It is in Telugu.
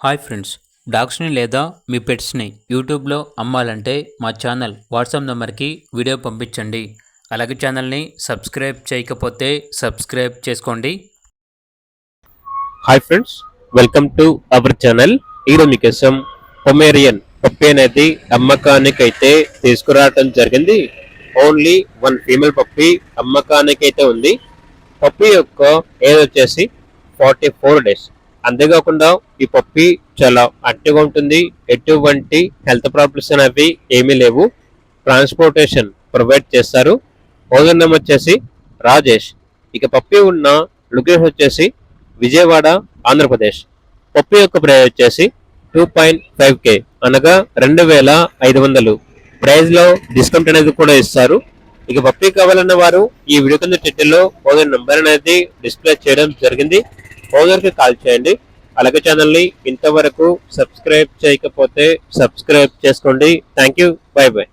హాయ్ ఫ్రెండ్స్, డాగ్స్ని లేదా మీ పెట్స్ని యూట్యూబ్లో అమ్మాలంటే మా ఛానల్ వాట్సాప్ నెంబర్కి వీడియో పంపించండి. అలాగే ఛానల్ని సబ్స్క్రైబ్ చేయకపోతే సబ్స్క్రైబ్ చేసుకోండి. Hi friends, welcome to our channel. ఈరోజు మీకోసం పొమేరియన్ పప్పి అనేది అమ్మకానికైతే తీసుకురావడం జరిగింది. ఓన్లీ వన్ ఫీమేల్ పప్పి అమ్మకానికైతే ఉంది. పప్పి యొక్క ఏజ్ వచ్చేసి 44 డేస్. అంతేకాకుండా ఈ పప్పి చాలా యాక్టివ్గా ఉంటుంది. ఎటువంటి హెల్త్ ప్రాబ్లమ్స్ అనేవి ఏమీ లేవు. ట్రాన్స్పోర్టేషన్ ప్రొవైడ్ చేస్తారు. ఓనర్ నేమ్ వచ్చేసి రాజేష్. ఇక పప్పి ఉన్న లొకేషన్ వచ్చేసి విజయవాడ, ఆంధ్రప్రదేశ్. పప్పి యొక్క ప్రైస్ వచ్చేసి 2.5K అనగా 2500. ప్రైజ్ లో డిస్కౌంట్ అనేది కూడా ఇస్తారు. ఇక పప్పి కావాలన్న వారు ఈ వీడియో కింద టైటిల్లో ఓనర్ నెంబర్ అనేది డిస్ప్లే చేయడం జరిగింది. ఓనర్ కి కాల్ చేయండి. అలాగే ఛానల్ ని ఇంతవరకు సబ్స్క్రైబ్ చేయకపోతే సబ్స్క్రైబ్ చేసుకోండి. Thank you, by by.